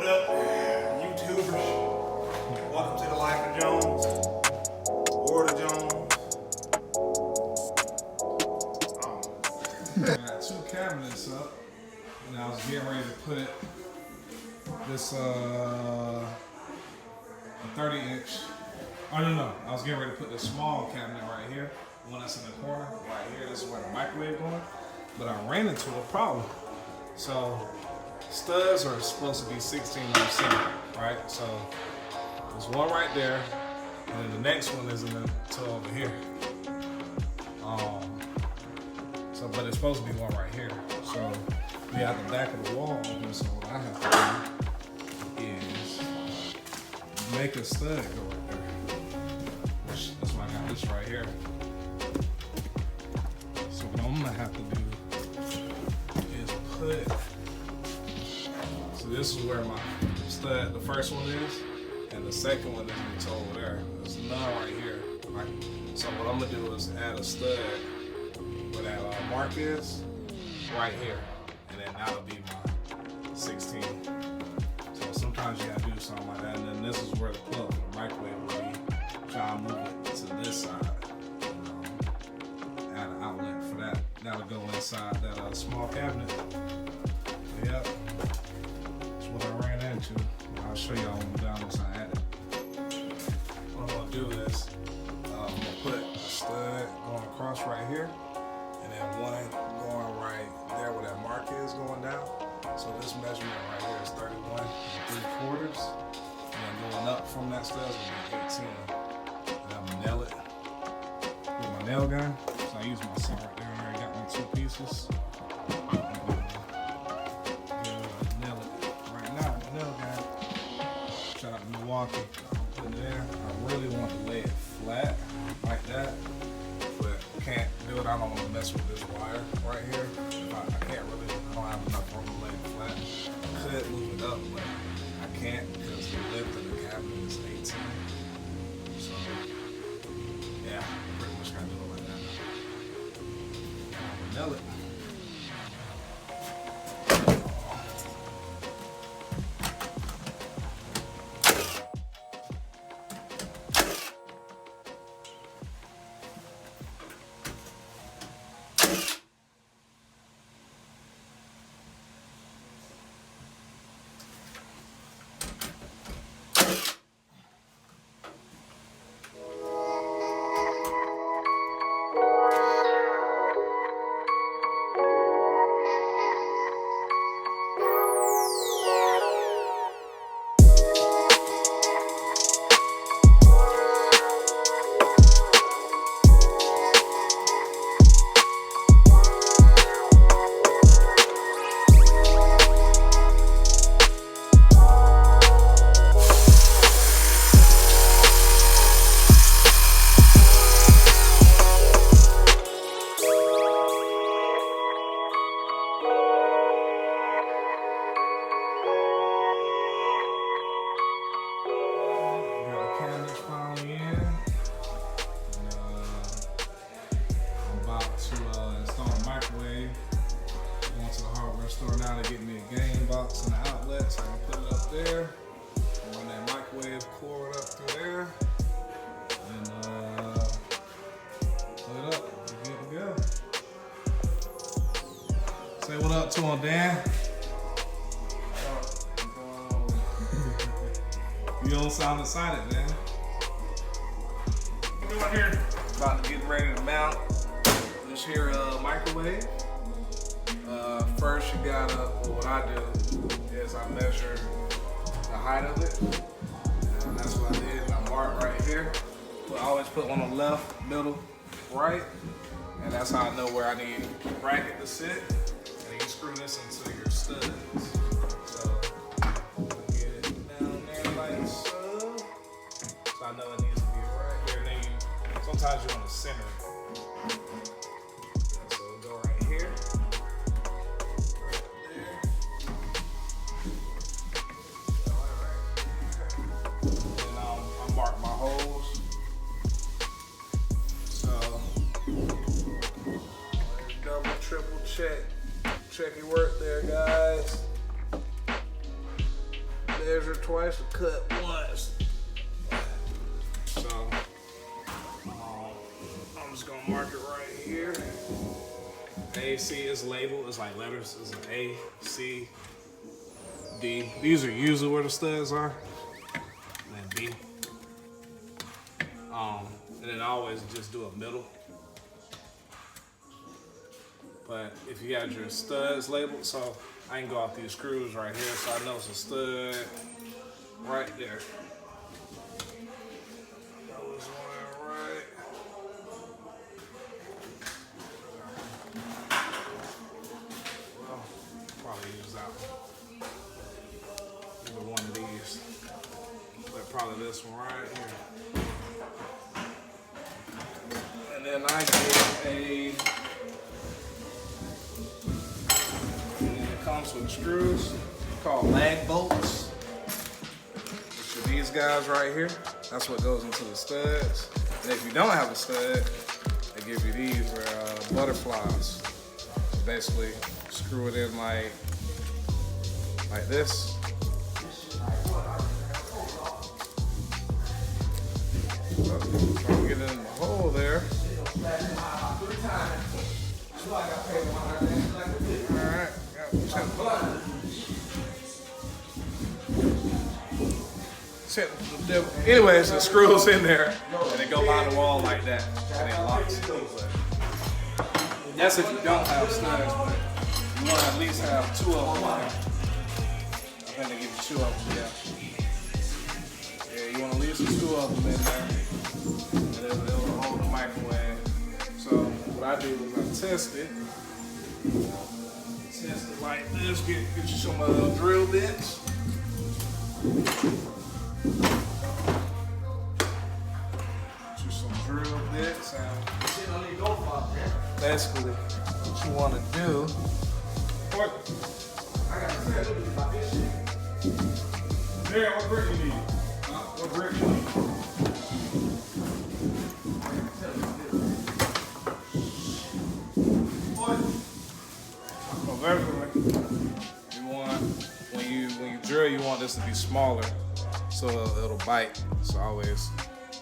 What up, YouTubers? Welcome to the Life of Jones, World of Jones. I got two cabinets up, and I was getting ready to put this 30-inch. Oh no! I was getting ready to put this small cabinet right here, the one that's in the corner right here. This is where the microwave going, but I ran into a problem. So studs are supposed to be 16%, right? So there's one right there, and then the next one is in the to over here. So, but it's supposed to be one right here. So we have the back of the wall open. So what I have to do is make a stud go right there. That's why I got this right here. So what I'm gonna have to do is put. So this is where my stud, the first one is, and the second one is over there. There's none right here. Right? So what I'm gonna do is add a stud where that mark is, right here, and then that'll be my 16. So sometimes you gotta do something like that, and then this is where the plug for the microwave will be. Try to move it to this side, add an outlet for that. That'll go inside that small cabinet. Yep, that's what I ran into. I'll show y'all when we're done once I add it. What I'm gonna do is I'm gonna put a stud going across right here, and then one going right there where that mark is going down. So this measurement right here is 31 3/4, and then going up from that stud is gonna be 18. And I'm gonna nail it with my nail gun. So I use my saw right there. I already got my 2 pieces. Nail it right now with the nail gun. Shout out to Milwaukee. I'm putting it there. I really want to lay it flat like that, but can't do it. I don't want to mess with this wire right here. I can't really, I don't have enough room to lay it flat. I could move it up, but I can't because the width of the cabinet is 18. So, yeah, pretty much gotta do it like that. Nail it. Now to get me a game box and an outlet so I can put it up there. Run that microwave cord up through there. And put it up. We're good to go. Say what up to him, Dan. You don't sound excited, man. What are we doing here? About to get ready to mount this here microwave. First you gotta, what I do is I measure the height of it. And that's what I did, and I mark right here. But I always put one on the left, middle, right. And that's how I know where I need the bracket to sit. And you screw this into your studs. So, get it down there like so. So I know it needs to be right here. And then sometimes you want to center it. So go right here. Check your work there, guys. measure twice and cut once. So I'm just gonna mark it right here. A, C is labeled. It's like letters. It's an A, C, D. These are usually where the studs are. And then B. And then I always just do a middle. But if you got your studs labeled, so I can go off these screws right here, so I know it's a stud right there. That was one right. Well, probably use that one. Either one of these. But probably this one right here. And then I get comes with screws called lag bolts, which are these guys right here. That's what goes into the studs. And if you don't have a stud, they give you these butterflies. Basically, screw it in like this. Try to get it in the hole there. Alright. Anyways, the screws in there and they go behind the wall like that and it locks. That's if you don't have studs, but you want to at least have two of them. I think they give you two of them, yeah. You want at least two of them in there and it'll hold the microwave. So what I do is I test it. Test it like this, get you some drill bits. Get you some drill bits and basically what you want to do. I got to say a little bit about this shit. Darren, what brick you need? What brick you need? Vertically, you want when you drill, you want this to be smaller, so it'll bite. So always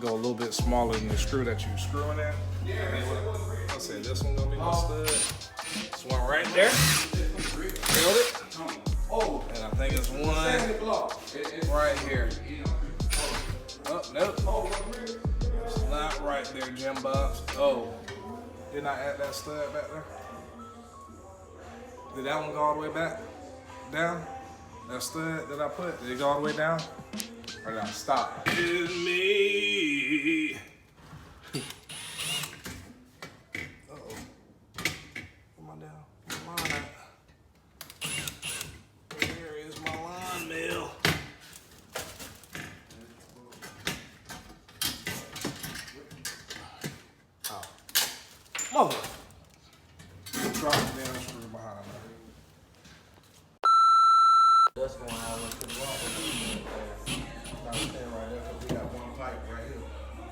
go a little bit smaller than the screw that you're screwing in. I said this one gonna be my stud. This one right there. Build it. And I think it's one right here. Oh nope. It's not right there, Jim Bobs. Oh, didn't I add that stud back there? Did that one go all the way back down? That stud that I put, did it go all the way down? Or did I stop? It's me. Uh-oh. Come on down. Come on out. Where is my line mill? Oh. Mother. Drop the damn screw behind her. That's going out with the wall. I'm staying right there because we got one pipe right here.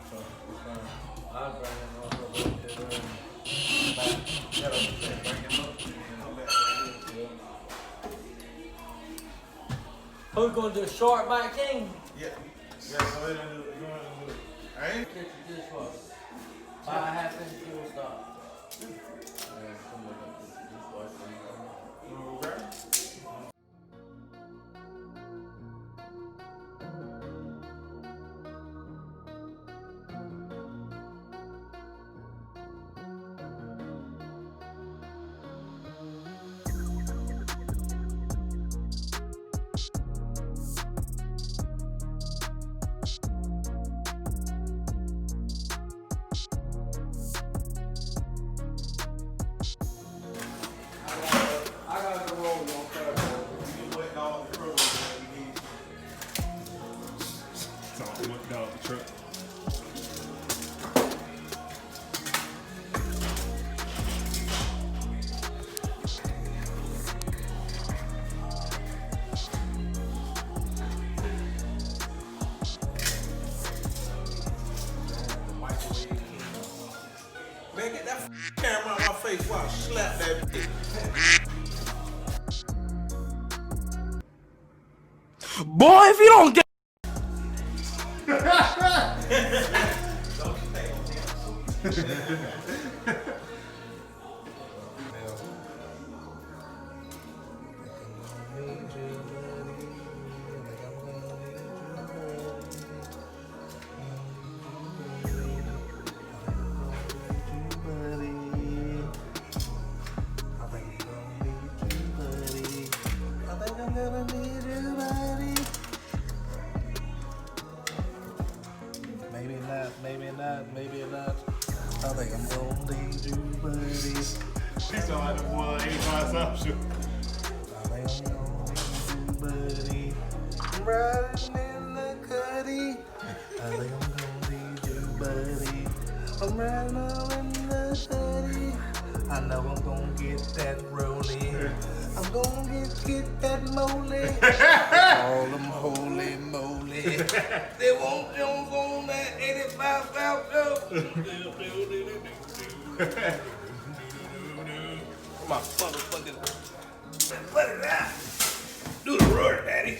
So it's fine. I'll bring him up a little bit. Bring it up and come back right here. Who's going to do a short back king? Yeah. Yeah, go ahead and do it. Go ahead and do it. Alright? Catch your dishwasher. 5.5 inch fuel stop. And come look up this dishwasher. Okay. Man, get that camera out my face while I slap that bitch. Boy, if you don't get maybe not. I think I'm gonna need you, buddy. She sound like the boy 85 something. I think I'm gonna need you, buddy. I'm riding in the cuddy. I think I'm gonna need you, buddy. I'm riding all in the cuddy. I know I'm gonna get that rolling. I'm gonna get that moly. All them holy moly. They want Jones on that 85 South Show. My motherfucking. What is that? Do the roar, Daddy.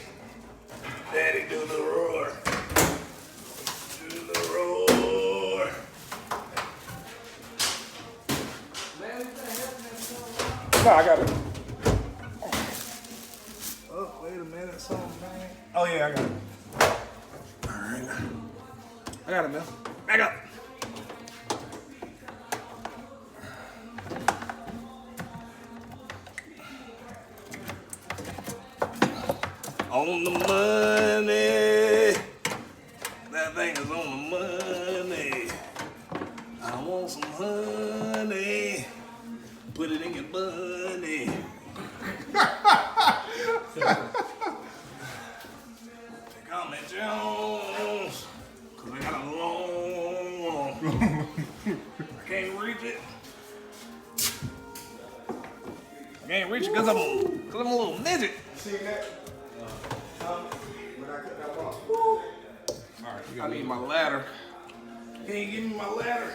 Daddy, do the roar. Do the roar. No, I got it. Oh, wait a minute, something, man. Oh, yeah, I got it. All right. I got it, man. Back up. On the money. That thing is on the money. I want some honey. Put it in your bunny. They call me Jones, cause I got a long one. I can't reach it. I can't reach it cause I'm a little midget. See that? When I cut that off. Alright, I need my ladder. Can you give me my ladder?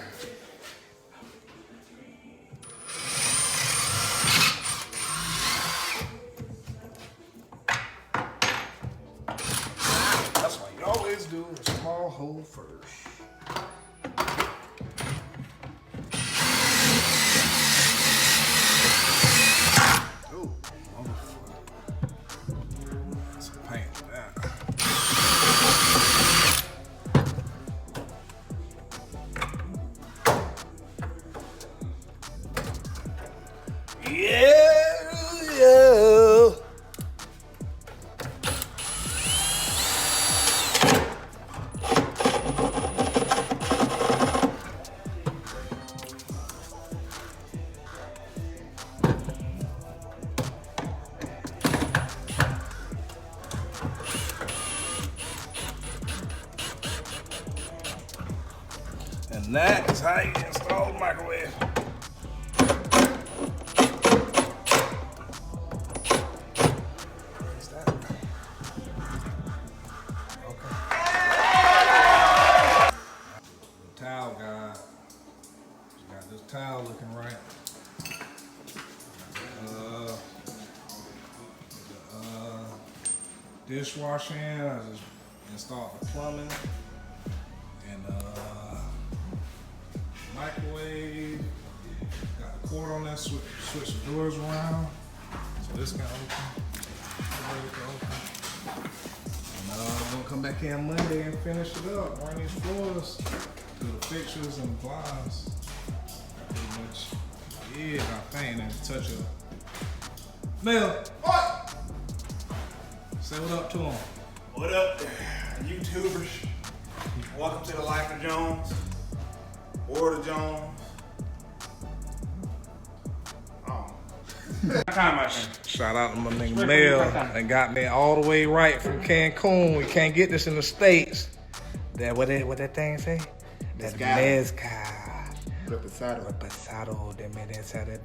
That's why you always do a small hole first. Oh, motherfucker. That's a pain in that. Yeah. And that is how you install the microwave. What's that? Okay. The towel guy. Got this towel looking right. Dishwasher in. I just installed the plumbing. And microwave. Got the cord on that, switch the doors around. So this can open. This can open. And I'm gonna come back here on Monday and finish it up. Run these floors, do the fixtures and blinds. Pretty much it, I think, and touch of. Mel, what? Say what up to him. What up, YouTubers? Welcome to the Life of Jones. Ward of Jones. Shout out to my nigga Mel that got me all the way right from Cancun. We can't get this in the States. That what that thing say? That mezcal. Reposado. Reposado. That man that said that